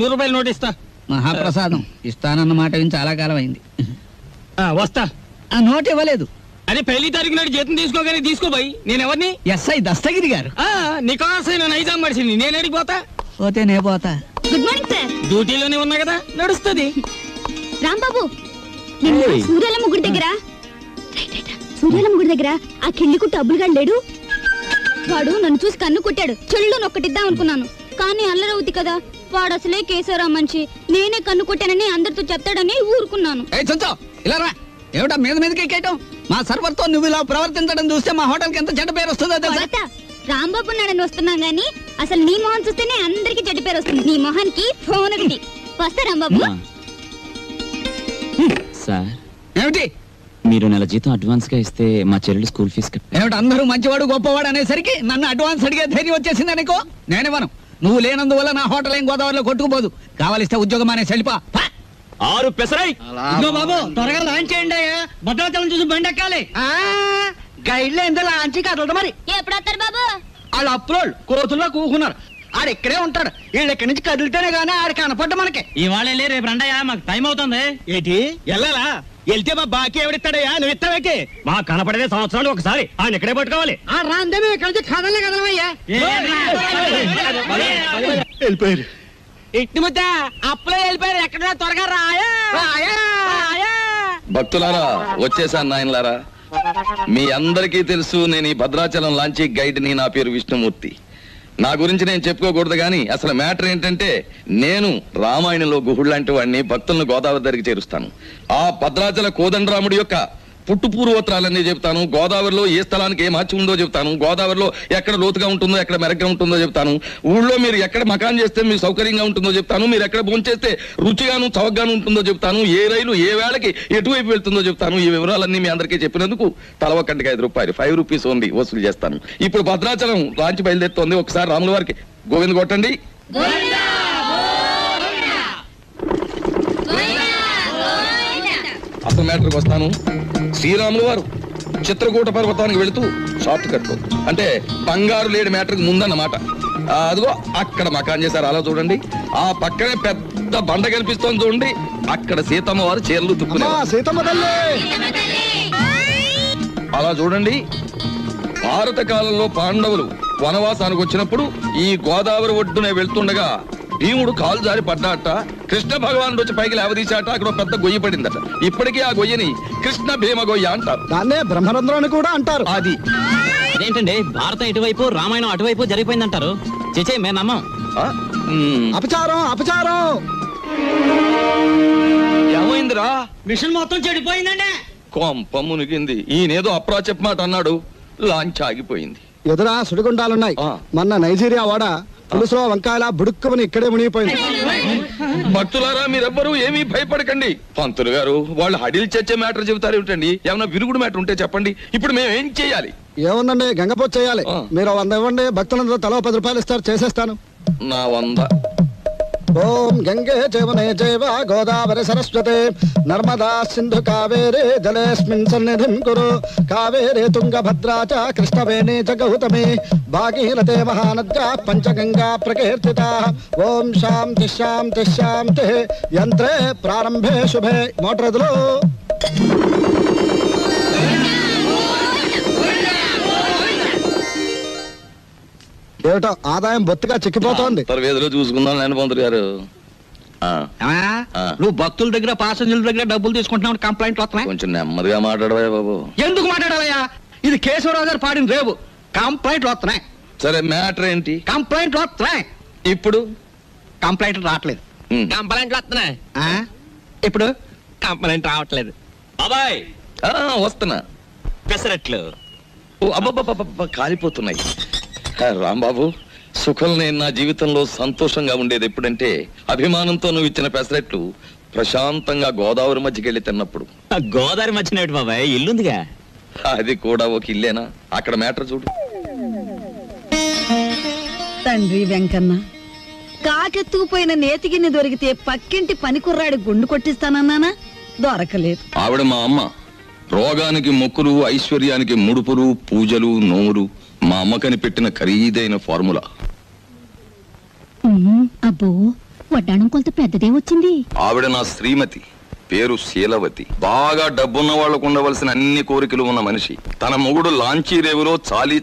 100 రూపాయలు నోట్ ఇస్తా. మహాప్రసాదం ఇస్తానన్న మాట విని చాలా కాలం అయింది. వస్తా. ఆ నోట్ ఇవ్వలేదు. అరే 1వ తారీఖు నాడు జీతం తీసుకోగానే తీసుకోబోయి. నేను ఎవరిని? ఎస్ఐ దస్తగిరి గారు. నీకోసం నైజాం మనిషిని. నేను అడిగిపోతా. పోతే నే పోతా. Good morning sir. డ్యూటీలోనే ఉన్నా కదా, నడుస్తుంది. రాంబాబు, సూర్యాలమ్మ గుడి దగ్గర ఆ కిళ్ళి కుట్టు అబ్బులుగాడు లేడు? వాడు నన్ను చూసి కన్ను కుట్టాడు. చెల్లు నొక్కటిద్దాం అనుకున్నాను, కానీ అల్లరవుద్ది కదా. వాడు అసలే కేశవరా మనిషి. నేనే కన్ను కొట్టానని అందరితో చెప్తాడని ఊరుకున్నాను. ఏమిటా మీద మీదకి ఎక్కేయటం? మా సర్వర్ తో నువ్వు ఇలా ప్రవర్తించడం చూస్తే మా హోటల్ కి ఎంత చెడ్డ పేరు వస్తుందో. రాంబాబు నాడని వస్తున్నాం గానీ అసలు నీ మొహం చూస్తేనే అందరికి చెడ్డ పేరు వస్తుంది. నీ మొహానికి ఫోన్ ఒకటి. వస్తా రాంబాబు. సార్, ఏమిటి? మీరు నెల జీతం అడ్వాన్స్ గా ఇస్తే మా చెల్లెలు స్కూల్ ఫీజు ఏమిటి? అందరూ మంచివాడు గొప్పవాడు అనేసరికి నన్ను అడ్వాన్స్ అడిగే ధైర్యం వచ్చేసింది అనుకో. నేనివ్వను. నువ్వు లేనందువల్ల నా హోటల్ ఏం గోదావరిలో కొట్టుకుపోదు. కావాలిస్తే ఉద్యోగం అనే సెల్పా 6 పెసరై. బాబు త్వరగా లాంచ్ చేయండి. భద్రాచలం చూసి బండి ఎక్కాలి. గైడ్లో ఎంత లాంచ్ కదలదు. మరి ఎప్పుడు వస్తారు బాబు? వాళ్ళు అప్రోల్ కోతుల్లో కూకున్నారు. ఆడు ఇక్కడే ఉంటాడు. వీళ్ళు ఇక్కడి నుంచి కదిలితేనే గానీ ఆడు కనపడ్డ మనకి. ఇవాళ రేపు రండయ్యా, మాకు టైం అవుతుంది. ఏంటి వెళ్ళాలా? వెళ్తే మా బాకీ ఎవడిస్తాడయ్యా? నువ్వు ఇస్తావేకి? మాకు కనపడేదే సంవత్సరాలు ఒకసారి. ఆయన ఇక్కడే పట్టుకోవాలి. రాందే మేము ఇక్కడ నుంచి కదలే కదలమయ్యా. వెళ్ళిపోయారు. ఇట్టి ముద్ద అప్పులే వెళ్ళిపోయారు. ఎక్కడ త్వరగా రాయా. భక్తులారా, వచ్చేసాను నాయనలారా. మీ అందరికీ తెలుసు, నేను ఈ భద్రాచలం లాంచీ గైడ్ని. నా పేరు విష్ణుమూర్తి. నా గురించి నేను చెప్పుకోకూడదు కానీ అసలు మ్యాటర్ ఏంటంటే, నేను రామాయణంలో గుహుడు లాంటి వాడిని. భక్తులను గోదావరి దగ్గరికి చేరుస్తాను. ఆ భద్రాచల కోదండరాముడి యొక్క పుట్టు పూర్వోత్తరాలన్నీ చెప్తాను. గోదావరిలో ఏ స్థలానికి ఏ మార్చి ఉందో చెప్తాను. గోదావరిలో ఎక్కడ లోతుగా ఉంటుందో, ఎక్కడ మెరగ్గా ఉంటుందో చెప్తాను. ఊళ్ళో మీరు ఎక్కడ మకాన్ చేస్తే మీకు సౌకర్యంగా ఉంటుందో చెప్తాను. మీరు ఎక్కడ భోంచేస్తే రుచిగాను చవకగాను ఉంటుందో చెప్తాను. ఏ రైలు ఏ వేళకి ఎటువైపు వెళ్తుందో చెప్తాను. ఈ వివరాలన్నీ మీ అందరికీ చెప్పినందుకు తల ఒక్కంటికి 5 రూపాయలు, 5 రూపీస్ ఓన్లీ వసూలు చేస్తాను. ఇప్పుడు భద్రాచలం లాంచి బయలుదేరుతోంది. ఒకసారి రాముల వారికి గోవింద కొట్టండి. అసలు మ్యాటర్కి వస్తాను. శ్రీరాములు వారు చిత్రకూట పర్వతానికి వెళుతూ షార్ట్ కట్ అంటే బంగారు లేడి మ్యాటర్కి ముందన్నమాట. అదిగో అక్కడ మకాన్ చేశారు. అలా చూడండి. ఆ పక్కనే పెద్ద బండ కనిపిస్తోంది చూడండి. అక్కడ సీతమ్మ వారు చీరలు తుక్కునేవారు. అలా చూడండి. భారత కాలంలో పాండవులు వనవాసానికి వచ్చినప్పుడు ఈ గోదావరి ఒడ్డునే వెళ్తుండగా భీముడు కాలు జారి పడ్డాట. కృష్ణ భగవానుడు వచ్చి పైకి లేవదీశాట. అక్కడ పెద్ద గొయ్యి పడిందట. ఇప్పటికీ ఆ గొయ్యని కృష్ణ భీమ గొయ్య అంటారు. దాన్నే బ్రహ్మరంధ్రం అని కూడా అంటారు. అది అదేంటండి, భారతం ఇటువైపు రామాయణం అటువైపు జరిగిపోయిందంటారు. చేచే మేము నమ్మం. అపచారం అపచారం. ఏమైందిరా? మిషన్ మొత్తం చెడిపోయిందండి. కొంప మునిగింది. ఈయనేదో అప్రా చెప్పమాట అన్నాడు. లాంచ్ ఆగిపోయింది. ఎదురా సుడిగుండాలున్నాయి. మొన్న నైజీరియా వాడ పులుసులో వంకాయల బుడుక్కుమని ఇక్కడే మునిగిపోయింది. భక్తులారా, మీరెవ్వరూ ఏమీ భయపడకండి. పంతులు గారు వాళ్ళు హడిల్ చచ్చే మ్యాటర్ చెబుతారు ఏమిటండి? ఏమన్నా విరుగుడు మ్యాటర్ ఉంటే చెప్పండి. ఇప్పుడు మేము ఏం చేయాలి? ఏముందండి, గంగపోతు చేయాలి. మీరు 100 ఇవ్వండి. భక్తులందరూ తలో 10 రూపాయలు ఇస్తారు. చేసేస్తాను. నా 100. ఓం గంగే జవనే జైవ గోదావరి సరస్వతే నర్మదా సింధు కావేరే జలేస్మిన్ సన్నిధిం కురు కావేరే తుంగభద్రా చ కృష్ణవేణి చ గౌతమి భాగీరథే మహానద్యా పంచగంగా ప్రకీర్తితా. ఓం శాంతి శాంతి శాంతి. యంత్రే ప్రారంభే శుభే. మోటార్ ఎదులు. ఏమిటో ఆదాయం బొత్తిగా చిక్కిపోతోంది. వేదిలో చూసుకుందాం నేను పంతులు గారు. నువ్వు భక్తుల దగ్గర పాసెంజర్ల దగ్గర డబ్బులు తీసుకుంటున్నావు. కంప్లైంట్లు వస్తున్నాయి. కొంచెం నెమ్మదిగా మాట్లాడవా బాబు. ఎందుకు మాట్లాడాలయ్యా? ఇది కేశవరావు గారు పాడిన రేవు. కంప్లైంట్లు వస్తున్నాయి. సరే, మ్యాటర్ ఏంటి? కంప్లైంట్లు వస్తున్నాయి. ఇప్పుడు కంప్లైంట్లు రావట్లేదు. కంప్లైంట్లు వస్తున్నాయి. ఇప్పుడు కంప్లైంట్ రావట్లేదు. బాబాయ్ వస్తున్నా. పెసరట్లు అబ్బబ్బబ్బ కాలిపోతున్నాయి. రాంబాబు, సుఖం నేను నా జీవితంలో సంతోషంగా ఉండేది ఎప్పుడంటే అభిమానంతో నువ్వు ఇచ్చిన పెసరెట్లు ప్రశాంతంగా గోదావరి మధ్యకి వెళ్ళి తిన్నప్పుడు. గోదావరి మధ్యన బాబాయ్ ఇల్లుందిగా. అది కూడా ఒక ఇల్లేనా? అక్కడ మ్యాటర్ చూడు. తండ్రి వెంకన్న, కాకెత్తుకుపోయిన నేతిగిన్నె దొరికితే పక్కింటి పని కుర్రాడి గుండు కొట్టిస్తానన్నానా? దొరకలేదు. ఆవిడ మా అమ్మ. రోగానికి మొక్కులు, ఐశ్వర్యానికి ముడుపులు, పూజలు, నోములు మా అమ్మకని పెట్టిన ఖరీదైన ఫార్ములా. అబ్బో, వడ్డాణం కొంత పెద్దదే వచ్చింది. ఆవిడ నా శ్రీమతి, పేరు శీలవతి. బాగా డబ్బున్న వాళ్లకు ఉండవలసిన అన్ని కోరికలు ఉన్న మనిషి. తన మొగుడు లాంచీ రేవులో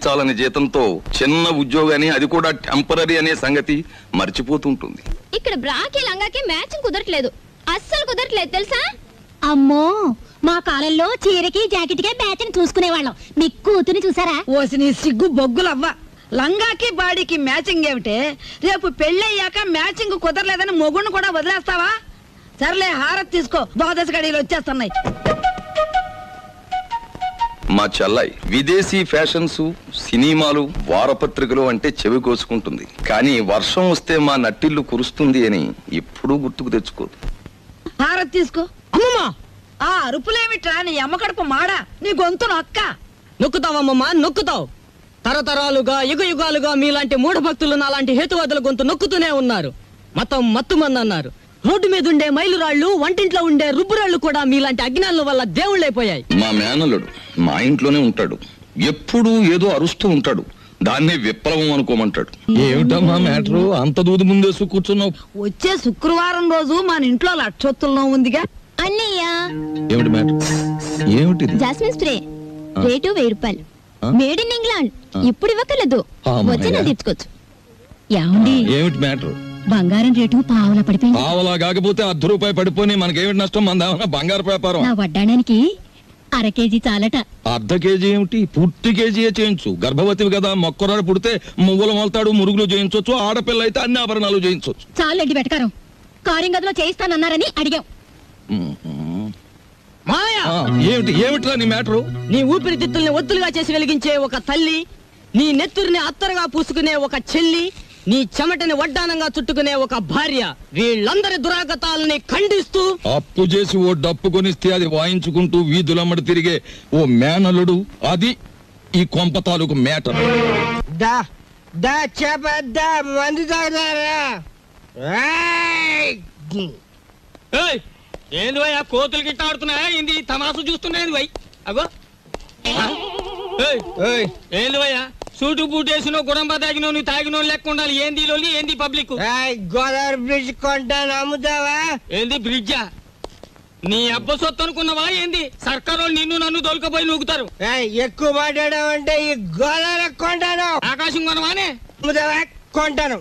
చాలని జీతంతో చిన్న ఉద్యోగాన్ని, అది కూడా టెంపరరీ అనే సంగతి మర్చిపోతుంటుంది. ఇక్కడ బ్రాకి లంగాకి మ్యాచింగ్ కుదరట్లేదు, అస్సలు కుదరట్లేదు తెలుసా? అమ్మో, మా కాలంలో చీరకి జాకెట్కే మ్యాచింగ్ చూసుకునేవాళ్ళం. మీ కూతుని చూసారా? ఓసి నీ సిగ్గు బొగ్గులవ్వ. లంగాకి బాడీకి మ్యాచింగ్ ఏమిటే? రేపు పెళ్ళయ్యాక మ్యాచింగ్ కుదరలేదని మొగుణ్ణి కూడా వదిలేస్తావా? సర్లే, హారతి తీసుకో, ద్వాదశ గడియలు వచ్చేస్తున్నాయి. మా చెల్లాయి విదేశీ ఫ్యాషన్స్, సినిమాలు, వారపత్రికలు అంటే చెవి కోసుకుంటుంది. కానీ వర్షం వస్తే మా నట్టిల్లు కురుస్తుంది అని ఎప్పుడూ గుర్తుకు తెచ్చుకోదు. హారతి తీసుకో. అమ్మమ్మా, ఆ అరుపులేమిట్రా? నీ అమ్మకడుపు మాడా, నీ గొంతు నొక్క. నొక్కుతావమ్మమ్మా, నొక్కుతావు. తరతరాలుగా యుగాలుగా మీలాంటి మూఢభక్తులు నాలాంటి హేతువాదుల గొంతు నొక్కుతూనే ఉన్నారు. మతం మత్తుమంది అన్నారు. రోడ్డు మీద ఉండే మైలురాళ్లు, వంటింట్లో ఉండే రుబ్బురాళ్లు కూడా మీలాంటి అజ్ఞానుల వల్ల దేవుళ్ళైపోయాయి. మా మేనల్లుడు మా ఇంట్లోనే ఉంటాడు. ఎప్పుడూ ఏదో అరుస్తూ ఉంటాడు. దాన్నే విప్లవం అనుకోమంటాడు. ఏమిటమ్మా మ్యాటరు? అంత దూది ముందేసు కూర్చున్నావు. వచ్చే శుక్రవారం రోజు మన ఇంట్లో లక్షొత్తుల్లో ఉందిగా. అన్నయ్య, ఏమిటి మ్యాటర్? ఏమిటి? జాస్మిన్ స్ప్రే రేటు 1000 రూపాయలు. Made in England. ఇప్పుడు ఇవ్వకలేదు, వచ్చిన తీర్చుకోవచ్చు. ఏమండి, ఏమిటి మ్యాటర్? బంగారం రేటు పావలా పడిపోయింది. పావలా కాకపోతే ₹10 పడిపోయి మనకేమిటి నష్టం? మన బంగారు వ్యాపారం. నా వడ్డాడానికి అర కేజీ చాలట. అర్ధ కేజీ ఏమిటి? పూర్తి కేజీయే చేయించు. గర్భవతివి కదా, మొక్కరాడు పుడితే మువ్వలు మొలతాడు, మురుగులు చేయించవచ్చు. ఆడపిల్ల అయితే అన్ని ఆభరణాలు చేయించవచ్చు. చాలండి వెటకారం. కారింగదిలో చేయిస్తానన్నారని అడిగాం. ఏమిట్రా నీ మ్యాటరు? నీ ఊపిరితిత్తుల్ని ఒత్తులుగా చేసి వెలిగించే ఒక తల్లి, నీ నెత్తురిని అత్తరుగా పూసుకునే ఒక చెల్లి, నీ చెమటని వడ్డానంగా చుట్టుకునే ఒక భార్య, వీళ్ళందరి దురాగతాలని ఖండిస్తూ అప్పు చేసి ఓ డప్పు కొనిస్తే అది వాయించుకుంటూ వీధులమ్మడి తిరిగే ఓ మేనలుడు, అది ఈ కొంప తాలూకు మేటర్. ఏంది భయ్, ఆ కోతులు గిట్ట ఆడుతున్నాయా? ఏంది తమాసు చూస్తున్నాయి భయ్? అగో ఏంది భయ్యా, సూటు బూట్ వేసిన గుడంబ తాగినో నువ్వు తాగినో లెక్క ఉండాలి. ఏంది లోలి, ఏంది పబ్లిక్? గోదావరి బ్రిడ్జ్ కొంటాను, అమ్ముతావా? ఏంది బ్రిడ్జా? నీ అబ్బ సొత్తు అనుకున్నావా ఏంది? సర్కారు నిన్ను నన్ను దొలకపోయి నూగుతారు. ఎక్కువ మాట్లాడావంటే ఈ గోదావరి కొంటాను. ఆకాశం కొనవానే? అమ్ముతావా? కొంటాను.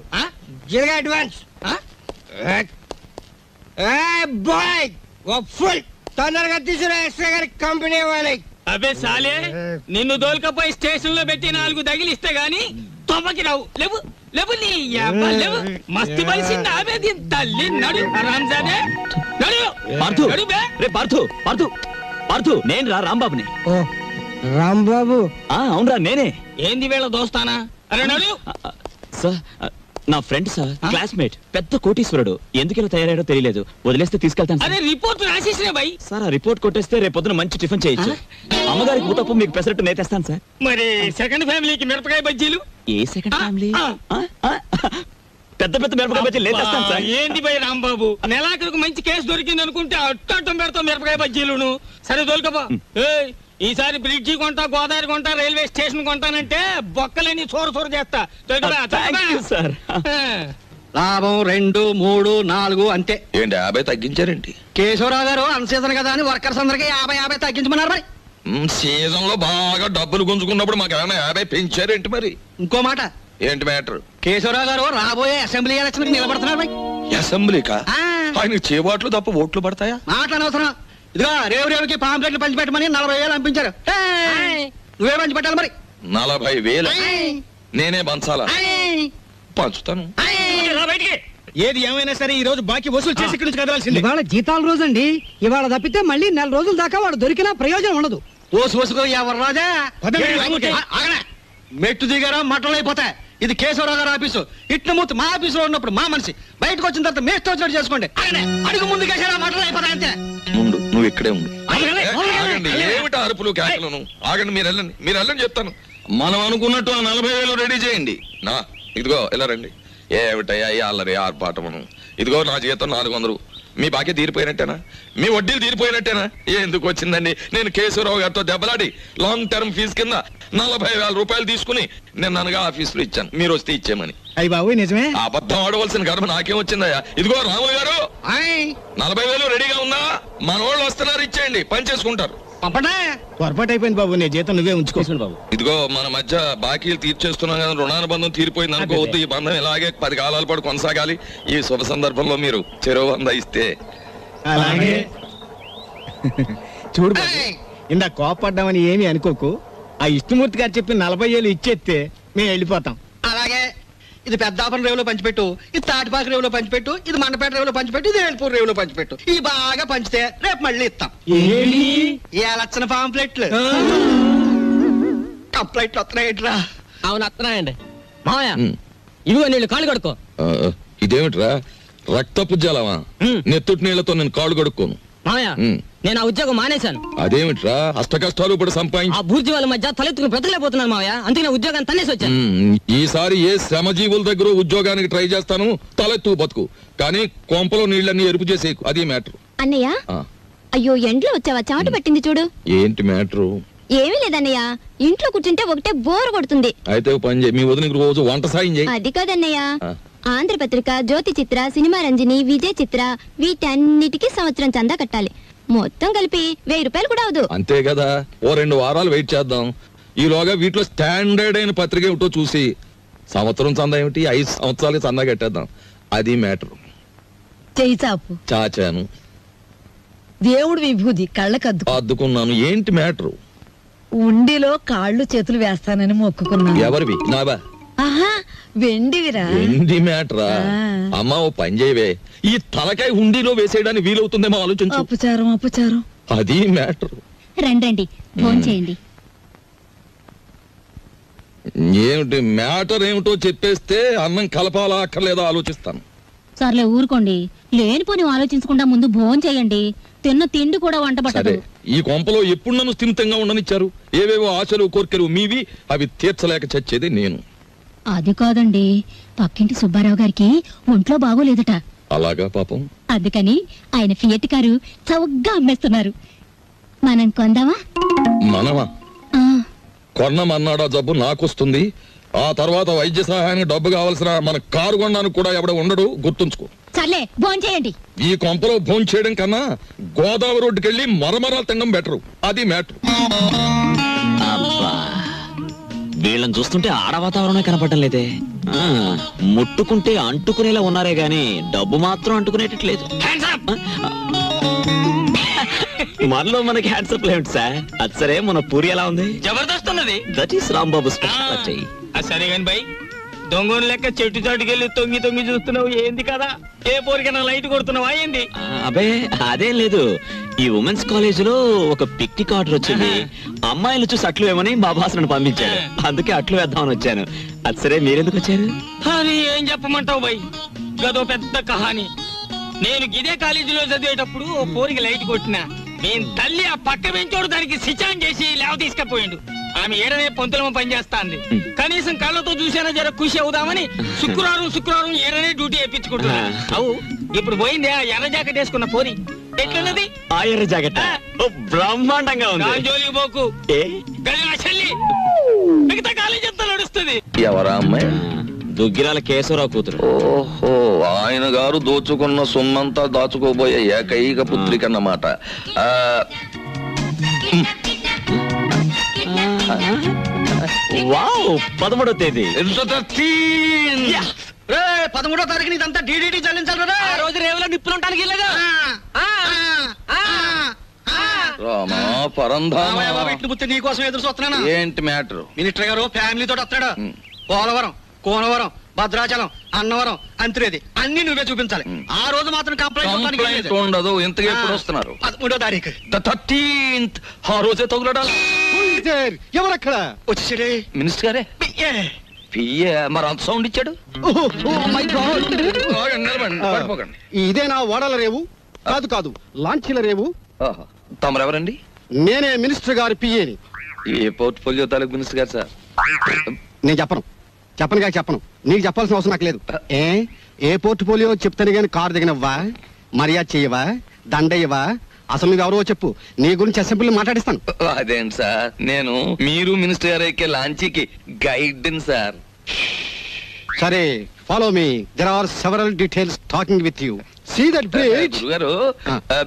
జిల్గా అడ్వాన్స్. బాయ్ ఫుల్ తొందరగా తీసుకురా, ఎక్స్ట్రా గారి కంపెనీ వాళ్ళకి. అబే సాలే, నిన్ను దోల్కపోయి స్టేషన్ లో పెట్టి 4 తగిలిస్తే గాని తొమ్మకి రావు. లేవు లేవు, నీ అబ్బా లేవు. మస్తు బలిసింది ఆమె దీని తల్లి. నడు రాంజాదే, నడు నడు బే. రే పార్థు, నేను రా రాంబాబుని. రాంబాబు? అవునరా నేనే. ఏంది వీళ్ళ దోస్తానా? అరే నడు. సార్, నా ఫ్రెండ్ సార్, క్లాస్మేట్, పెద్ద కోటీశ్వరుడు. ఎందుకు ఇలా తయారయ్యాడో తెలియలేదు. వదిలేస్తే తీసుకెళ్తాను. అరే రిపోర్ట్ రాసేసినా భయ్. సార్, ఆ రిపోర్ట్ కొట్టేస్తే రేపు పొద్దున మంచి టిఫిన్ చేయొచ్చు. అమ్మగారికి ఊతప్పు, మీకు పెసరట్టు నేతేస్తాను సార్. మరి సెకండ్ ఫ్యామిలీకి మిరపకాయ బజ్జీలు? ఏ సెకండ్ ఫ్యామిలీ? పెద్ద మిరపకాయ బజ్జీలు నేతేస్తాను సార్. ఏంది భయ్ రాంబాబు, నెలాఖరుకు మంచి కేసు దొరికింది అనుకుంటే అట్టం పెడతాం మిరపకాయ బజ్జీలును. సరే దొరకబా. ఈసారి బ్రిడ్జి కొంటా, గోదావరి కొంటా, రైల్వే స్టేషన్ కొంటానంటే బొక్కలని చోర చేస్తా. లాభం 2, 3, 4 అంతే. ఏంటి 50 తగ్గించారేంటి? కేశవరావు గారు అన్సీజన్ కదా అని వర్కర్స్ అందరికి 50 తగ్గించమన్నారు. మరి సీజన్ లో బాగా డబ్బులు గుంజుకున్నప్పుడు మాకు ఏమైనా 50 పెంచారేంటి? మరి ఇంకో మాట, ఏంటి మ్యాటర్? కేశవరావు గారు రాబోయే అసెంబ్లీ ఎలక్షన్ నిలబడుతున్నారు. అసెంబ్లీకా? ఆయన చేబాట్లు తప్ప ఓట్లు పడతాయా? మాట్లాడనవసరం. ఇదిగో రేవుకి పాంప్లెట్లు పంచిపెట్టమని 40,000 పంపించారు. నువ్వే పంచి పెట్టాలి. మరి 40,000 నేనే పంచాలా? పంచుతాను. ఏది ఏమైనా సరే ఈ రోజు బాకీ వసూలు చేసి ఇక్కడి నుంచి కదలాల్సింది. ఇవాళ జీతాల రోజు అండి. ఇవాళ తప్పితే మళ్ళీ 4 రోజుల దాకా వాడు దొరికినా ప్రయోజనం ఉండదు. ఓసుకో ఎవరు రాజా, మెట్టు దిగారా మట్టలు అయిపోతాయి. ఇది కేశవరావు గారు ఆఫీసు. ఇట్ల మూర్తి మా ఆఫీసులో ఉన్నప్పుడు మా మనిషి, బయటకు వచ్చిన తర్వాత మేస్తో వచ్చినట్టు చేసుకోండి. అడుగు ముందు కేశవరావు మట్టలు అయిపోతాయి అంతే. ముందు నువ్వు ఇక్కడే ఉండు. ఏమిటి అరుపులు కేకలను? ఆగండి, మీరు వెళ్ళండి చెప్తాను. మనం అనుకున్నట్టు ఆ 40,000 రెడీ చేయండి. ఇదిగో ఇలా రండి. ఏమిటయ్యా ఈ అల్లరి ఆర్పాటమును? ఇదిగో నా జీతం 400. మీ బాకీ తీరిపోయినట్టేనా? మీ వడ్డీలు తీరిపోయినట్టేనా? ఎందుకు వచ్చిందండి? నేను కేశవరావు గారితో దెబ్బలాడి లాంగ్ టర్మ్ ఫీజు కింద 40,000 రూపాయలు తీసుకుని నేను అనగా ఆఫీసులో ఇచ్చాను, మీరు వస్తే ఇచ్చేమని. అయ్యి బాబు నిజమే. అబద్ధం ఆడవలసిన గర్భ నాకేం వచ్చిందయ్యా? ఇదిగో రాములు గారు, 40,000 రెడీగా ఉందా? మన వాళ్ళు వస్తున్నారు, ఇచ్చేయండి, పని చేసుకుంటారు. పొరపాటు అయిపోయింది బాబు, నీ జీతం నువ్వే ఉంచుకోవచ్చు బాబు. ఇదిగో మన మధ్య బాకీలు తీర్చేస్తున్నాం కదా, రుణానుబంధం తీరిపోయింది అనుకోవద్దు. ఈ బంధం ఇలాగే 10 కాలాల పాటు కొనసాగాలి. ఈ శుభ సందర్భంలో మీరు చెరువు 100 ఇస్తే. అలాగే చూడు బాబు, ఇందా కోపడ్డామని ఏమీ అనుకోకు. ఆ ఇష్టమూర్తి గారు చెప్పి 40,000 ఇచ్చేస్తే మేము వెళ్ళిపోతాం. అలాగే ఇది పెద్దాపురం రేవులో పంచిపెట్టు, ఇది తాటిపాక రేవులో పంచిపెట్టు, ఇది మండపేట రేవులో పంచిపెట్టు, ఇది వేల్పూర్ రేవులో పంచిపెట్టు. ఇది బాగా పంచితే రేపు మళ్ళీ ఇస్తాం. ఏ లక్షణ పాంప్లెట్లు కంప్లైంట్లు వస్తున్నాయిట్రా. అవును వస్తున్నాయండి. మావయ్య ఇదిగో నీళ్ళు కాళ్ళు కడుక్కో. ఇదేమిట్రా, రక్తపు జలమా? నెత్తుటి నీళ్లతో నేను కాళ్ళు కడుక్కోను. మావయ్య నేను ఆ ఉద్యోగం మానేశాను. అదేమిట్రా, అష్ట కష్టాలు ఇప్పుడు సంపాదించి ఆ బూర్జీ వాళ్ళ మధ్య తలెత్తుకుని బ్రతకలేకపోతున్నాను మావయ్య, అందుకే ఉద్యోగాన్ని తన్నేసి వచ్చాను. ఈసారి ఏ శ్రమజీవుల దగ్గర ఉద్యోగానికి ట్రై చేస్తాను, తలెత్తు బతుకు, కానీ కొంపలో నీళ్ళన్నీ ఎరుపు చేసేకు. అది మ్యాటర్. అన్నయ్య అయ్యో ఎండ్లో వచ్చావా, చెమట పట్టింది చూడు. ఏంటి మ్యాటరు? ఏమీ లేదన్నయ్య, ఇంట్లో కూర్చుంటే ఒకటే బోర్ కొడుతుంది. అయితే పని చేయి, మీ వదినకి రోజు వంట సాయం చేయి. అది కాదన్నయ్య, ఆంధ్రపత్రిక, జ్యోతి చిత్ర, సినిమా రంజని, విజయ్ చిత్ర వీటన్నిటికీ సంవత్సరం చందా కట్టాలి. మొత్తం కలిపి 1000 రూపాయలు కూడా అవదు. అంతే కదా, ఓ 2 వారాలు వెయిట్ చేద్దాం. ఈలోగా వీటిలో స్టాండర్డ్ అయిన పత్రిక ఏమిటో చూసి సంవత్సరం చందా ఏమిటి, 5 సంవత్సరాలు చందా కట్టేద్దాం. అది మ్యాటర్. చెయ్యి చాపు. చాచాను, దేవుడు విభూది కళ్ళకద్దు అద్దుకున్నాను. ఏంటి మ్యాటర్? ఉండిలో కాళ్ళు చేతులు వేస్తానని మొక్కుకున్నాను. ఎవరివి? నావా? ఆహా, వెండివిరా. ఏంటి మ్యాటరా? అమ్మా ఓ పని చేయవే, ఈ తలకాయ హుండీలో వేసేయడానికి వీలవుతుందేమో ఆలోచించు. అపచారం అపచారం. అది మ్యాటర్. రండి ఫోన్ చేయండి. ఏమిటి మ్యాటర్ ఏమిటో చెప్పేస్తే అన్నం కలపాలా అక్కర్లేదా ఆలోచిస్తాను. సర్లే ఊరుకోండి, లేనిపోని ఆలోచించకుండా ముందు భోజనం చేయండి. తిన్న తిండి కూడా వంట పట్టదు. ఈ కొంపలో ఎప్పుడు నన్ను స్థిమితంగా ఉండనిచ్చారు? ఏవేవో ఆశలు కోర్కెలు మీవి, అవి తీర్చలేక చచ్చేది నేను. అది కాదండి, పక్కింటి సుబ్బారావు గారికి ఒంట్లో బాగోలేదట. అలాగా పాపం. అందుకని ఆయన ఫియట్ కారు చౌకగా అమ్మేస్తున్నారు. మనం కొందామా? మనమా? కొన్నమన్నాడా జబ్బు నాకొస్తుంది. ఆ తర్వాత వైద్య సహాయానికి డబ్బు కావాల్సిన మన కారు కొనడానికి కూడా ఎవడ ఉండడు, గుర్తుంచుకో. సర్లే భోజనం చేయండి. ఈ కొంపలో భోజనం చేయడం కన్నా గోదావరి రోడ్డుకెళ్ళి మరమరాలు తినడం బెటరు. అది మ్యాటర్. వీళ్ళని చూస్తుంటే ఆడ వాతావరణమే కనపడటం లేదే. ముట్టుకుంటే అంటుకునేలా ఉన్నారే గాని డబ్బు మాత్రం అంటుకునేటట్లేదు. మనలో మనకి హ్యాండ్సప్ లేదు సార్. అది సరే, మన పూరి ఎలా ఉంది? జబర్దస్త్ ఉన్నది. That is Rambabu special. సరే కాని బై, దొంగను లెక్క చెట్టు చాటుకెళ్ళి తొంగి తొంగి చూస్తున్నావు ఏంది కదా? ఏ పోరికైనా లైట్ కొడుతున్నావా ఏంది? అబే అదేం లేదు, ఈ ఉమెన్స్ కాలేజ్ లో ఒక పిక్నిక్ ఆర్డర్ వచ్చింది. అమ్మాయిలు చూసి అట్లు వేమని మా బాస్ నన్ను పంపించాడు, అందుకే అట్లు వేద్దామని వచ్చాను. అది సరే, మీరెందుకు వచ్చారు? అని ఏం చెప్పమంటావు బై, గదో పెద్ద కహాని. నేను ఇదే కాలేజీలో చదివేటప్పుడు ఓ పోరికి లైట్ కొట్టినా, నేను తల్లి ఆ పక్క పెంచోడు దానికి సిచాన్ చేసి లేవ తీసుకపోయిండు. ఆమె ఏడనే పొంతులమ పనిచేస్తాంది. కనీసం కళ్ళతో చూసేనా జర ఖుషి అవుదామని శుక్రవారం ఏడనే డ్యూటీ వేయించుకుంటున్నా. అవు ఇప్పుడు పోయింది ఆ ఎర్ర జాకెట్ వేసుకున్న పోరి. ఎట్లున్నది ఆ ఎర్ర జాకెట్? బ్రహ్మాండంగా ఉంది. జోలికి పోకు, చెల్లి మిగతా కాలేజీ అంతా నడుస్తుంది. ఎవరా అమ్మాయి? దుగ్గిరాల కేశవరావు కూతురు. ఓహో, ఆయన గారు దోచుకున్న సొమ్మంతా దాచుకోబోయే ఏకైక పుత్రిక అన్నమాట. వావ్, 13వ తేదీ. 13వ తారీఖు ఇదంతా డీడీటీ చెల్లించాలి. ఆ రోజు రేవులో నిప్పులు ఉంటానికి వెళ్ళగా రామా పరంధామా, నీకోసం ఎదురు చూస్తున్నాను. ఏంటి మ్యాటర్? మినిస్టర్ గారు ఫ్యామిలీతో వస్తాడు. పోలవరం, కోనవరం, భద్రాచలం, అన్నవరం, అంత్రేది అన్ని నువ్వే చూపించాలి. ఆ రోజు మాత్రం కంప్లైంట్ ఉండదు. ఇంతగా ఎప్పుడు వస్తున్నారు? 13వ తారీఖు. 13th. ఆ రోజే తగులడా? ఎవరక్కడ వచ్చేసాడే? మినిస్టర్ గారే. పియ్యే మరి అంత సౌండ్ ఇచ్చాడు. ఇదేనా ఓడల రేవు? కాదు కాదు, లాంచీల రేవు. తమరెవరండి? నేనే మినిస్టర్ గారి పియ్యేని. ఏ పోర్ట్ఫోలియో తాలూకు మినిస్టర్ గారు సార్? నేను చెప్పను. నీకు చెప్పాల్సిన అవసరం నాకు లేదు. ఏ పోర్ట్ఫోలియో చెప్తాను గాని కారు దిగనవ్వా, మర్యాద చెయ్యవా, దండయ్యవా? అసలు నువ్వు ఎవరో చెప్పు, నీ గురించి అసెంబ్లీ మాట్లాడిస్తాను. అదేంటి సార్, నేను మీరు మినిస్టర్ గారు ఎక్కే లాంచీకి గైడ్ సార్. సరే, follow me. There are several details talking with you. See that bridge. గురుగారు,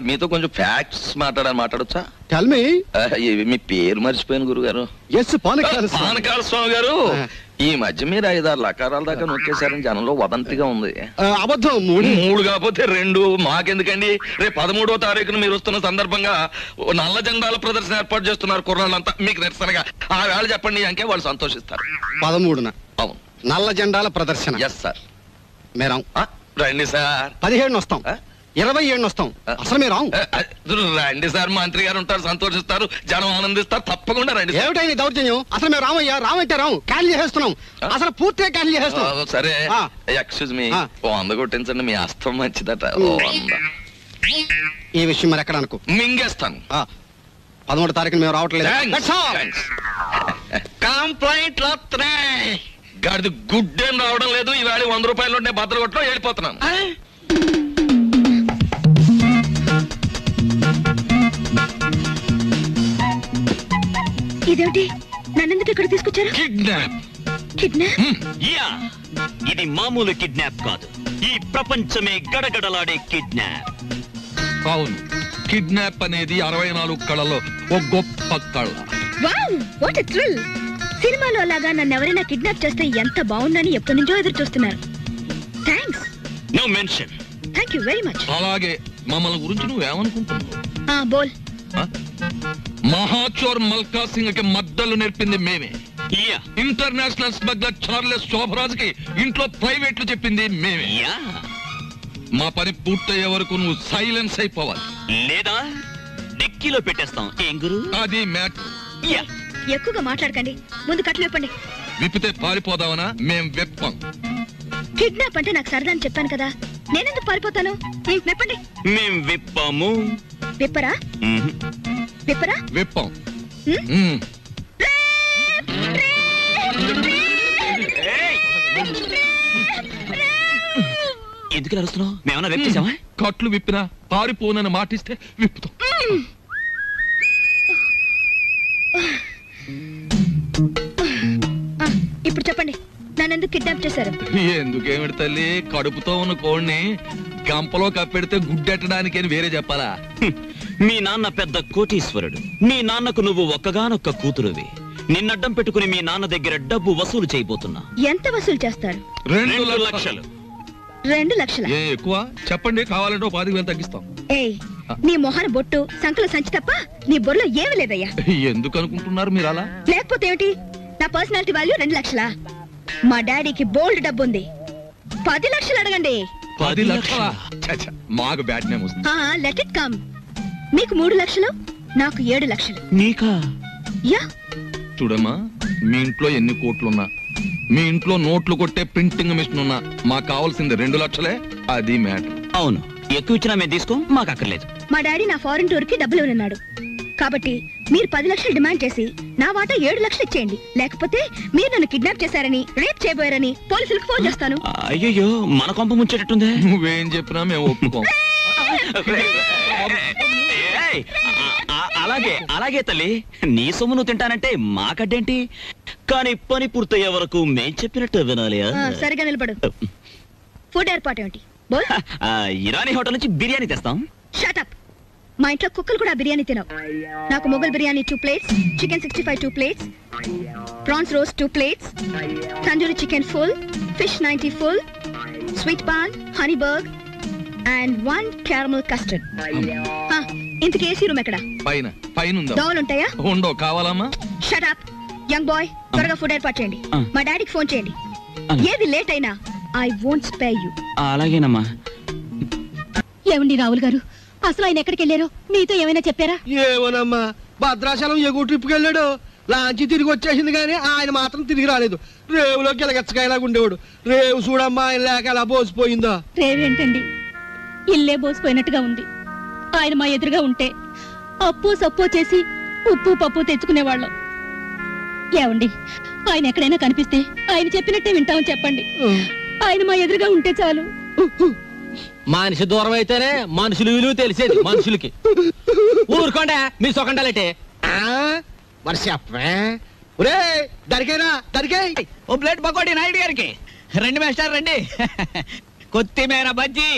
మీతో కొంచెం ఫ్యాక్ట్స్ మాట్లాడొచ్చా? Tell me. మీ పేరు మర్చిపోయాను గురుగారు. ఎస్, పానకాల స్వామి గారు. ఈ మధ్య మీరు 5-6 లకారాల దాకా నొక్కేశారని జనంలో వదంతిగా ఉంది. అబద్ధం. 3 కాకపోతే 2. మాకెందుకండి? రేపు 13వ తారీఖున మీరు వస్తున్న సందర్భంగా నల్ల జెండాల ప్రదర్శన ఏర్పాటు చేస్తున్నారు కుర్రాళ్ళంతా. మీకు నిరసనగా ఆ వేళ చెప్పండి అంకే వాళ్ళు సంతోషిస్తారు. 13న. అవును, నల్ల జెండాల ప్రదర్శన. Yes sir. మేరాం. రండి సార్. 17 వస్తాం, 27 వస్తాం. అసలు మీరు రండి సార్, మంత్రి గారు ఉంటారు, సంతోషిస్తారు, జనం ఆనందిస్తారు. తప్పకుండా రండి. ఏమిటైంది దౌర్జన్యం? అసలు మేము రామయ్యా, రామంటే రాము, క్యాన్సిల్ చేసేస్తున్నాం. అసలు పూర్తిగా క్యాన్సిల్ చేసేస్తున్నాం. సరే, ఎక్స్క్యూజ్ మీ, 100 కొట్టించండి, మీ అస్తం మంచిదట. 100. ఈ విషయం మరి ఎక్కడ అనుకో, మింగేస్తాను. 13వ తారీఖున మేము రావట్లేదు. కంప్లైంట్ గాడిది గుడ్డేం రావడం లేదు. ఈవేళ 100 రూపాయలు ఉంటే బద్దలు కొట్టలో వెళ్ళిపోతున్నాను. ఇదేంటి, నన్నెందుకు ఇక్కడ తీసుకొచ్చారు? కిడ్నాప్? యా, ఇది మామూలు కిడ్నాప్ కాదు, ఈ ప్రపంచమే గడగడలాడే కిడ్నాప్. అవును, కిడ్నాప్ అనేది 64 కళలో ఒక గొప్ప కళ. Wow, what a thrill! సినిమాలో లాగా నన్ను ఎవరైనా కిడ్నాప్ చేస్తే ఎంత బాగుందని ఎప్పటి నుంచో ఎదురు చూస్తున్నారు. Thanks. No mention. Thank you very much. అలాగే మమ్మల్ని గురించి నువ్వేమనుకుంటున్నావు? బోల్. మహాచోర్ మల్కా సింగ్ కి మద్దలు నేర్పింది మేమే. ఇంటర్నేషనల్ స్మగ్లర్ చార్లెస్ శోభరాజ్ కి ఇంట్లో ప్రైవేట్లు చెప్పింది మేమే. మా పని పూర్తయ్యే వరకు నువ్వు సైలెన్స్ అయిపోవాలి, లేదా డిక్కీలో పెట్టేస్తాం. ఏం గురు? అది మ్యాటర్. ఎక్కువగా మాట్లాడకండి, ముందు కట్లు విప్పండి. విప్పితే పారిపోదామనా? మేం విప్పం. కిడ్నాప్ అంటే నాకు సరదా అని చెప్పాను కదా, నేనెందుకు పారిపోతాను? విప్పండి. మేం విప్పాము. విప్పరా? విప్పరా? విప్పం. ఎందుకు అరుస్తున్నావు? మేమన్నా విప్ చేసామా? కట్లు విప్పినా పారిపోనని మాటిస్తే విప్పుతాం. ఇప్పుడు చెప్పండి, నన్నెందుకు కిడ్నాప్ చేశారు? ఎందుకేమిటి తల్లి, కడుపుతో ఉన్న కోడిని గంపలో కప్పెడితే గుడ్డెట్టడానికి అని వేరే చెప్పాలా? మీ నాన్న పెద్ద కోటీశ్వరుడు, మీ నాన్నకు నువ్వు ఒక్కగానొక్క కూతురువి. నిన్నడ్డం పెట్టుకుని మీ నాన్న దగ్గర డబ్బు వసూలు చేయబోతున్నా. ఎంత వసూలు చేస్తారు? 2 లక్షలు. 2 లక్షలా? ఎక్కువ చెప్పండి, కావాలంటే 10,000 తగ్గిస్తాం. ఏయ్, నీ మొహన బొట్టు, సంకల సంచి తప్ప నీ బొర్రలో ఏమీ లేదయ్యా. ఎందుకు అనుకుంటున్నారు మీరు అలా? లేకపోతే ఏమిటి, నా పర్సనాలిటీ వాల్యూ 2 లక్షలా? మా డాడీకి బోల్డ్ డబ్బు ఉంది, 10 లక్షలు అడగండి. 10 లక్షలా? మాకు బ్యాడ్ నేమ్ వస్తుంది. Let it come. మీకు 3 లక్షలు, నాకు 7 లక్షలు. నీకా? యా. చూడమ్మా, మీ ఇంట్లో ఎన్ని కోట్లున్నా, మీ ఇంట్లో నోట్లు కొట్టే ప్రింటింగ్ మిషన్ ఉన్నా, మాకు కావాల్సింది 2 లక్షలే. అది మ్యాటర్. అవును, ఎక్కువ ఇచ్చినా మేము తీసుకో, మాకు అక్కర్లేదు. మా డాడీ నా ఫారెన్ టూర్ కి డబ్బులు ఉన్నాడు కాబట్టి మీరు 10 లక్షలు డిమాండ్ చేసి నా వాటా 7 లక్షలు ఇచ్చేయండి. లేకపోతే మీరు నన్ను కిడ్నాప్ చేశారని, రేప్ చేయబోయారని పోలీసులకు ఫోన్ చేస్తాను. అయ్యో, మన కొంప ముంచేటట్టుందే. నువ్వేం చెప్పినా మేము ఒప్పుకోం. అలాగే తల్లి, నీ సొమ్ము నువ్వు తింటానంటే మాకడ్డేంటి? కానీ పని పూర్తయ్యే వరకు మేం చెప్పినట్టు వినాలి. సరిగా నిలబడు. ఫుడ్ ఏర్పాటు ఏమిటి? ఇరానీ హోటల్ నుంచి బిర్యానీ తెస్తాం. Shut up. మా ఇంట్లో కుక్కలు కూడా బిర్యానీ తినవు. నాకు Mughal biryani 2 plates, chicken 65 2 plates, prawns roast 2 plates, tandoori chicken full, fish 90 full, sweet paan, honey burg and 1 caramel custard. ఇంతకీ ఏసీ రూమ్ ఎక్కడ? పైన దోవలు ఉంటాయా? ఉండో. కావాలమ్మా? షట్ అప్ యంగ్ బాయ్, త్వరగా ఫుడ్ ఏర్పాటు చేయండి. మా డాడీకి ఫోన్ చేయండి. ఏది లేట్ అయినా ఐ వోంట్ స్పేర్ యు. అలాగేనమ్మా. ఏమండి రావుల్ గారు, అసలు ఆయన ఎక్కడికి వెళ్ళారో మీతో ఏమైనా చెప్పారా? ఏమోనమ్మా, భద్రాచలం ఎగువ ట్రిప్కి వెళ్ళాడు. లాంచి తిరిగి వచ్చేసింది కానీ ఆయన మాత్రం తిరిగి రాలేదు. రేవులోకి ఎలగచ్చకాయలాగా ఉండేవాడు. రేవు చూడమ్మా, ఆయన లేక ఎలా బోసిపోయిందో. రేవేంటండి, ఇల్లే బోసిపోయినట్టుగా ఉంది. ఆయన మా ఎదురుగా ఉంటే అప్పు సప్పు చేసి ఉప్పు పప్పు తెచ్చుకునేవాళ్ళం. ఏమండి ఆయన ఎక్కడైనా కనిపిస్తే ఆయన చెప్పినట్టే వింటామని చెప్పండి. ఆయన మా ఎదురుగా ఉంటే చాలు. మనిషి దూరం అయితేనే మనుషులు విలువ తెలిసేది మనుషులకి. ఊరుకోండా మీ సొకండాలంటే మరి చెప్పే దరికేనా దరికే. ఓ ప్లేట్ పకోడీ నాయుడు గారికి. రండి మేస్టర్ రండి. కొత్తిమీర బజ్జీ.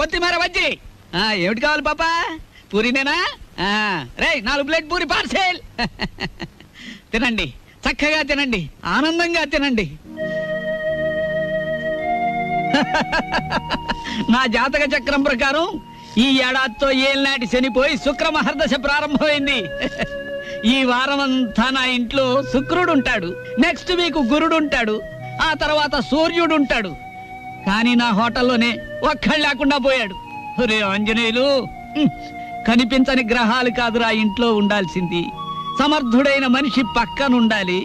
కొత్తిమీర బజ్జీ ఏమిటి కావాలి పాపా? పూరినేనా? రే 4 ప్లేట్ పూరి పార్సెల్. తినండి, చక్కగా తినండి, ఆనందంగా తినండి. నా జాతక చక్రం ప్రకారం ఈ ఏడాదితో ఏళ్ళనాటి శనిపోయి శుక్ర మహర్దశ ప్రారంభమైంది. ఈ వారం అంతా నా ఇంట్లో శుక్రుడు ఉంటాడు, నెక్స్ట్ వీక్ గురుడు ఉంటాడు, ఆ తర్వాత సూర్యుడు ఉంటాడు. కానీ నా హోటల్లోనే ఒక్కడు లేకుండా పోయాడు. ఒరే ఆంజనేయులు, కనిపించని గ్రహాలు కాదురా ఇంట్లో ఉండాల్సింది. సమర్థుడైన మనిషి పక్కనుండాలి.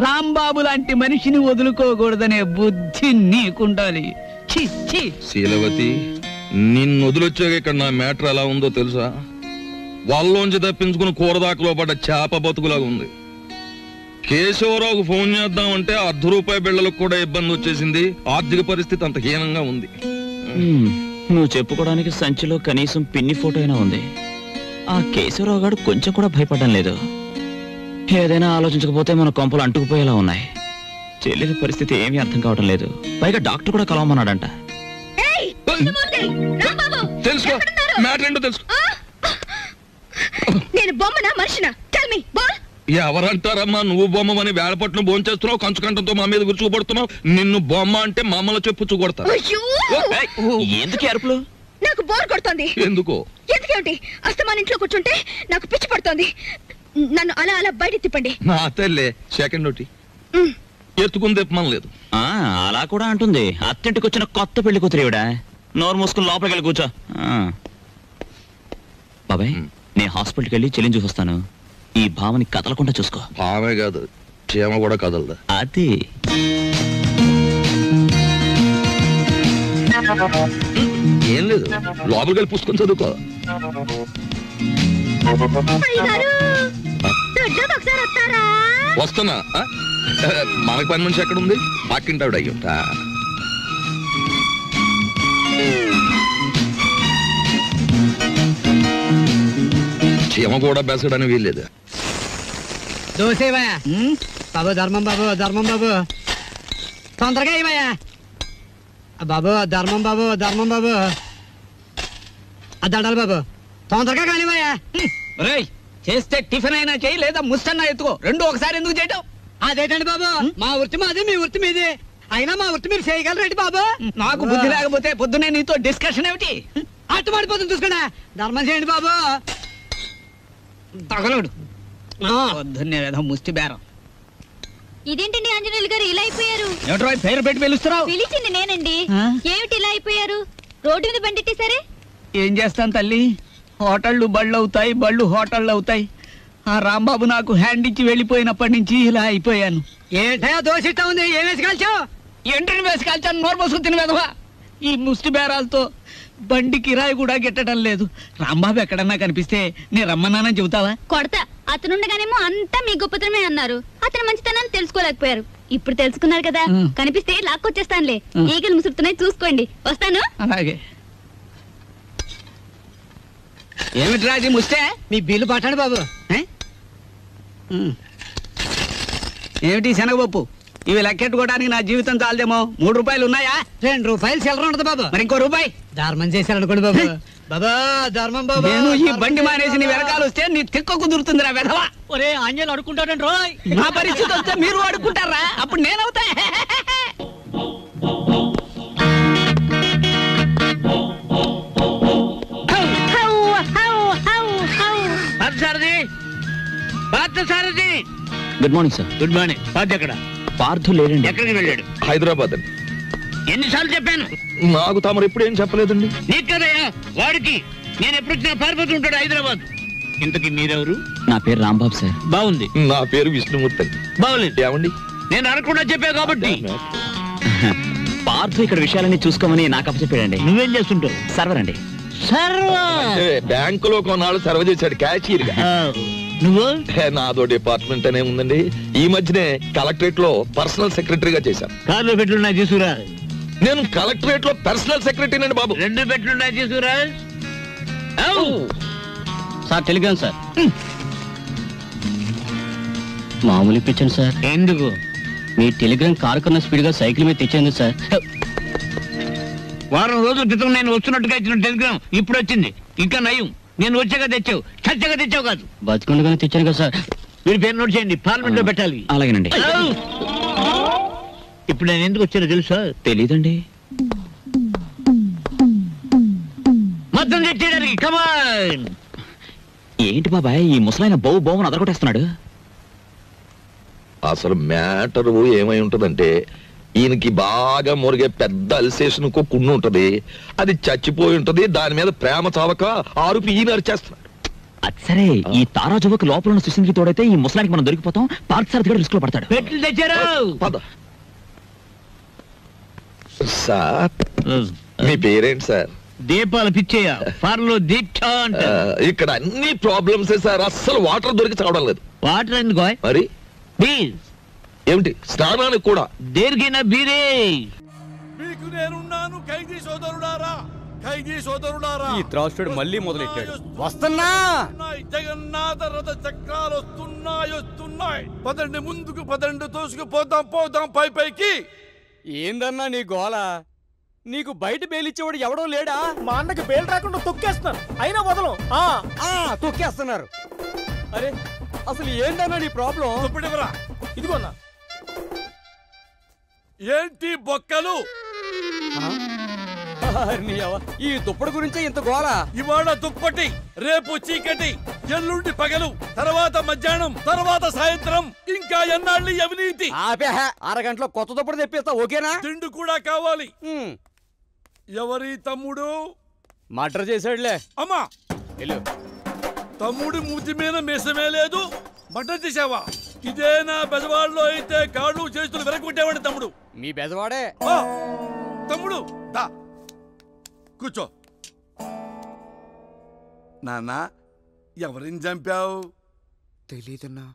రాంబాబు లాంటి మనిషిని వదులుకోకూడదనే బుద్ధి నీకుండాలి. శీలవతి, నిన్ను వదిలొచ్చాక ఇక్కడ నా మ్యాటర్ ఎలా ఉందో తెలుసా? వాళ్ళలోంచి తప్పించుకుని కూరదాకలో పడ్డ చేప బతుకులాగా ఉంది. కేశవరావుకు ఫోన్ చేద్దామంటే ₹1/2 బిళ్ళలకు కూడా ఇబ్బంది వచ్చేసింది. ఆర్థిక పరిస్థితి అంత హీనంగా ఉంది. నువ్వు చెప్పుకోవడానికి సంచిలో కనీసం పిన్ని ఫోటో అయినా ఉంది. ఆ కేశవరావు గారు కొంచెం కూడా భయపడడం లేదు. ఏదైనా ఆలోచించకపోతే మన కొంపలు అంటుకుపోయేలా ఉన్నాయి. చెల్లెలి పరిస్థితి ఏమీ అర్థం కావడం లేదు. పైగా డాక్టర్ కూడా కలవమన్నాడంట. తెలుసుకో, మ్యాటర్ ఏంటో తెలుసుకో. నేను బొమ్మనా మనిషినా? Tell me ball. ఎవరంటారమ్మా నువ్వు బొమ్మని? వేళపట్నం భోంచేస్తున్నావు, కంచుకంఠంతో మా మీద విరుచుకుపడుతున్నావు. నిన్ను బొమ్మ అంటే మమ్మల్ని చెప్పు చూకొడతా. ఎందుకు అరుపులు? నాకు బోర్ కొడుతోంది. ఎందుకో? ఎందుకేమిటి? అస్తమాన్ ఇంట్లో కూర్చుంటే నాకు పిచ్చి పడుతోంది. నన్ను అలా అలా బయట తిప్పండి. నా తల్లే సెకండ్ ఒకటి ఎత్తుకుని తిప్పమని లేదు. అలా కూడా అంటుంది. అత్తింటికి వచ్చిన కొత్త పెళ్లి కూతురేవిడా. నోరు మూసుకుని లోపలికి వెళ్ళి కూర్చో. బాబాయ్, నేను హాస్పిటల్కి వెళ్ళి చెల్లిని చూస్తాను. ఈ భావని కదలకుండా చూసుకో. భావే కాదు, చీమ కూడా కదలదా. అది ఏం లేదు, లోపలికి వెళ్ళి పుస్తకం చదువుకో. వస్తున్నా. మనకు పని మనిషి ఎక్కడ ఉంది? పక్కింటావిడ అయ్యుంటా. చీమ కూడా బెసడని వీల్లేదు. దోసేవయ్యా బాబు. ధర్మం బాబు, ధర్మం బాబు, తొందరగా ఇవ్వయా బాబు. ధర్మం బాబు, ధర్మం బాబు, దండాలి బాబు, తొందరగా కానివయ్యా. చేస్తే టిఫిన్ అయినా చేయి, లేదా ముస్తన్నా ఎత్తుకో. రెండు ఒకసారి ఎందుకు చేయటం? అదేటండి బాబు, మా వృత్తి మాది, మీ వృత్తి మీది. అయినా మా వృత్తి మీరు చేయగలరేంటి బాబు? నాకు బుద్ధి లేకపోతే పొద్దునే నీతో డిస్కషన్ ఏమిటి? అట్టుబడిపోతుంది చూసుకోండి. ధర్మం చేయండి బాబు. తగలడు పొద్దున్నే ఏదో ముష్టి బేరం. ఇదేంటండి ఆంజనేయులు గారు ఇలా అయిపోయారు? ఏమిటో పేరు పెట్టి పిలుస్తున్నావు? పిలిచింది నేనండి. ఏమిటి ఇలా అయిపోయారు? రోడ్డు మీద బండిట్టేసరే. ఏం చేస్తాను తల్లి, హోటళ్ళు బళ్ళు అవుతాయి, బళ్ళు హోటళ్ళు అవుతాయి. ఆ రాంబాబు నాకు హ్యాండ్ ఇచ్చి వెళ్ళిపోయినప్పటి నుంచి ఇలా అయిపోయాను. ఏంటో దోషిస్తా ఉంది. ఏం వేసి కాల్చావు? ఎంట్రీని వేసి కాల్చాను. నోరు పోసుకు తిని వెదవా. ఈ ముష్టి బేరాలతో బండి కిరాయి కూడా గిట్టడం లేదు. రాంబాబు ఎక్కడన్నా కనిపిస్తే నేను రమ్మన్నానని చెబుతావా? కొడతా. అతనుండగానేమో అంతా మీ గొప్పతనమే అన్నారు. అతని మంచితనాన్ని తెలుసుకోలేకపోయారు. ఇప్పుడు తెలుసుకున్నారు కదా, కనిపిస్తే లాక్కొచ్చేస్తానులే. ఈగలు ముసురుతున్నాయి, చూసుకోండి. వస్తాను. అలాగే. ఏమిటి రాజీ ముస్తే? మీ బిల్లు పట్టండి బాబు. ఏమిటి శనగపప్పు? ఇవి లెక్కెట్టుకోవడానికి నా జీవితం చాలదేమో. ₹3 ఉన్నాయా? ₹2 చిల్లర ఉండదు బాబు. మరి ఇంకో రూపాయి ధర్మం చేశారనుకోండి బాబు. బాబా ధర్మం బాబు. నేను ఈ బండి మానేసి నీ వెనకాల వస్తే నీ తిక్క కుదురుతుందిరా వెధవా. ఒరే ఆంజనేయులు అడుక్కుంటాడండి రోయ్. నా పరిస్థితి వస్తే మీరు అడుక్కుంటారా? అప్పుడు నేనవుతా. Good morning sir. Good morning. Parth ఎక్కడ? పార్థు లేడండి. ఎక్కడికి వెళ్ళాడు? హైదరాబాద్ అండి. ఎన్నిసార్లు చెప్పాను? నాకు తమరు ఎప్పుడు ఏం చెప్పలేదండి. నీకు కదయ్యా, వాడికి. నేను ఎప్పుడు వచ్చినా పారిపోతూ ఉంటాడు హైదరాబాద్. ఇంతకీ మీరెవరు? నా పేరు రాంబాబు సార్. బాగుంది. నా పేరు విష్ణుమూర్తి అండి. బాగులేదు. ఏమండి? నేను అనకుండా చెప్పా కాబట్టి. పార్థు ఇక్కడ విషయాలన్నీ చూసుకోమని నాకు అప్పచెప్పాడండి. నువ్వేం చేస్తుంటావు? సర్వర్ అండి. సర్వర్. బ్యాంకులో కొన్నాళ్ళు సర్వ చేశాడు క్యాషియర్ గా. నువ్వు నాదో డిపార్ట్మెంట్ అనే ఉందండి. ఈ మధ్యనే కలెక్టరేట్ లో పర్సనల్ సెక్రటరీగా చేశాను. కార్లో పెట్లున్నాయి తీసుకురా. నేను కలెక్టరేట్ లో పర్సనల్ సెక్రటరీ అండి బాబు. 2 పెట్లున్నాయి తీసుకురా. Sir Telegram sir. మామూలు ఇప్పించండి సార్. ఎందుకు? మీ టెలిగ్రామ్ కారు కన్నా స్పీడ్ గా సైకిల్ మీద తెచ్చేందు సార్. వారం రోజుల క్రితం నేను వస్తున్నట్టుగా ఇచ్చిన టెలిగ్రామ్ ఇప్పుడు వచ్చింది. ఇంకా నయం, నేను వచ్చాక తెచ్చావు, చచ్చాక తెచ్చావు కాదు. బతుకుండగానే తెచ్చాను కదా సార్. మీరు పేరు నోట్ చేయండి, పార్లమెంట్ లో పెట్టాలి. అలాగేనండి. ఇప్పుడు నేను ఎందుకు వచ్చానో తెలుసా? తెలీదండి. మొత్తం తెచ్చేయడానికి. కమాన్. ఏంటి బాబాయ్ ఈ ముసలాయన బౌ బౌని అదరగొట్టేస్తున్నాడు? అసలు మ్యాటర్ ఏమై ఉంటదంటే, ఈయనకి బాగా మురిగే పెద్ద అల్సేషన్ కున్ను ఉంటది. అది చచ్చిపోయి ఉంటది. దాని మీద ప్రేమ చావక ఆరుపి ఈయన అరిచేస్తున్నాడు. అది సరే, ఈ తారా జువకు లోపల ఉన్న సుశీల్కి తోడైతే ఈ ముసలానికి మనం దొరికిపోతాం. పార్క్ సార్ దగ్గర రిస్క్ లో పడతాడు. పెట్లు తెచ్చారు. పద సార్. మీ పేరేంటి సార్? దీపాలు పిచ్చేయ. ఫార్లో దీక్ష అంటారు. ఇక్కడ అన్ని ప్రాబ్లమ్స్ సార్. అస్సలు వాటర్ దొరికి చావడం లేదు. వాటర్ ఎందుకో? మరి ప్లీజ్. ఏమిటి స్నానానికి కూడా? దేనికైనా బీరే. మీకు నేనున్నాను ఖైదీ సోదరుడారా, ఖైదీ సోదరుడారా. ఈ త్రాసుడు మళ్ళీ మొదలెట్టాడు. వస్తున్నా. జగన్నాథ రథ చక్రాలు వస్తున్నాయి. పదండి ముందుకు, పదండి తోసుకుపోదాం, పోదాం పై పైకి. ఏందన్నా నీ గోల? నీకు బయట బేలిచ్చేవాడు ఎవడో లేడా? మా అన్నకి బేలు రాకుండా తొక్కేస్తున్నారు, అయినా వదలం. తొక్కేస్తున్నారు. అరే అసలు ఏందన్నా నీ ప్రాబ్లం? దుప్పటివరా, ఇదిగోన్నా. ఏంటి బొక్కలు? ఈ దుప్పటి గురించే ఇంత గోల. ఇవాళ దుప్పటి, రేపు చీకటి, ఎల్లుండి పగలు, తర్వాత మధ్యాహ్నం, తర్వాత సాయంత్రం. ఇంకా ఎన్నాళ్ళు అవినీతి? అరగంటలో కొత్త దుప్పటి తెప్పిస్తా, ఓకేనా? తిండి కూడా కావాలి. ఎవరి తమ్ముడు? మర్డర్ చేశాడులే. అమ్మా వెళ్ళు. తమ్ముడి మూతి మీద మీసమే లేదు, మర్డర్ చేసావా? ఇదే నా బెజవాడలో అయితే కాళ్ళు చేతులు వెరగొట్టేవాడి తమ్ముడు. మీ బెజవాడే. తమ్ముడు దా కూర్చో. నాన్న, ఎవరిని చంపావు? తెలీదన్నా,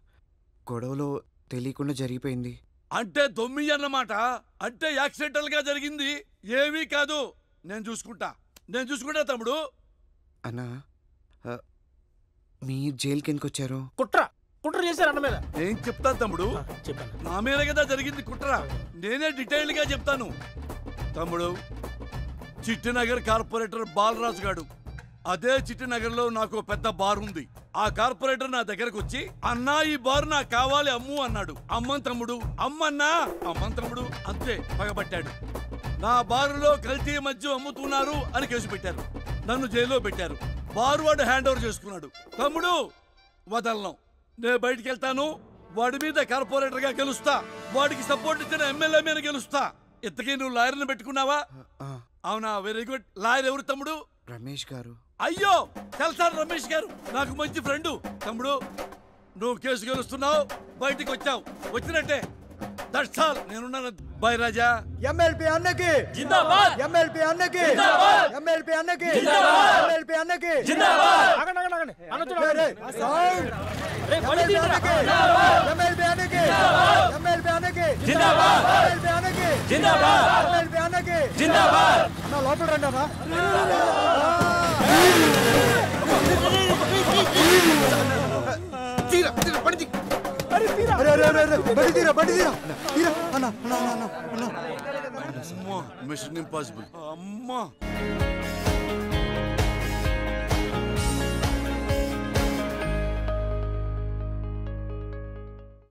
గొడవలో తెలియకుండా జరిగిపోయింది. అంటే దొమ్మి అన్నమాట. అంటే యాక్సిడెంటల్ గా జరిగింది, ఏమీ కాదు. నేను చూసుకుంటా తమ్ముడు. అన్నా, మీ జైలుకి ఎందుకు వచ్చారు? కుట్ర చేశారు అన్న మీద. ఏం చెప్తాను తమ్ముడు, నా మీద కదా జరిగింది కుట్ర. నేనే డీటెయిల్డ్ గా చెప్తాను తమ్ముడు. చిట్టినగర్ కార్పొరేటర్ బాలరాజు గాడు, అదే చిట్టినగర్ లో నాకు పెద్ద బార్ ఉంది. ఆ కార్పొరేటర్ నా దగ్గరకు వచ్చి, అన్నా ఈ బార్ నాకు కావాలి అమ్ము అన్నాడు. అమ్మన్ తమ్ముడు, అమ్మన్నా అమ్మన్ తమ్ముడు, అంతే పగబట్టాడు. నా బారులో కల్తీ మద్యం అమ్ముతున్నారు అని కేసు పెట్టారు. నన్ను జైల్లో పెట్టారు. బారు వాడు హ్యాండ్ ఓవర్ చేసుకున్నాడు. తమ్ముడు వదలను, నేను బయటికి వెళ్తాను. వాడి మీద కార్పొరేటర్ గా గెలుస్తా, వాడికి సపోర్ట్ ఇచ్చిన ఎమ్మెల్యే మీద గెలుస్తా. ఇంతకీ నువ్వు లాయర్ని పెట్టుకున్నావా? అవునా, వెరీ గుడ్. లాయర్ ఎవరు తమ్ముడు? రమేష్ గారు. అయ్యో తెలుసా రమేష్ గారు, నాకు మంచి ఫ్రెండ్. తమ్ముడు నువ్వు కేసు గెలుస్తున్నావు, బయటికి వచ్చావు, వచ్చినట్టే. That's all. నేనున్నాను. బాయ్ రాజా. ఎమ్మెల్పీ అన్నకి జిందాబాద్. ఎమ్మెల్పీ అన్నకి జిందాబాద్. ఎమ్మెల్పీ అన్నకి జిందాబాద్. ఎమ్మెల్పీ అన్నకి జిందాబాద్. ఆగండి అన్న చూడండి. ఎమ్మెల్పీ అన్నకి ఎమ్మెల్పీ అన్నకి ఎమ్మెల్పీ అన్నకి జిందాబాద్. ఎమ్మెల్పీ అన్నకి జిందాబాద్. ఎమ్మెల్పీ అన్నకి జిందాబాద్. నా లోపల రండి అన్న. తీరా తీరా పడి. Mission impossible. అమ్మా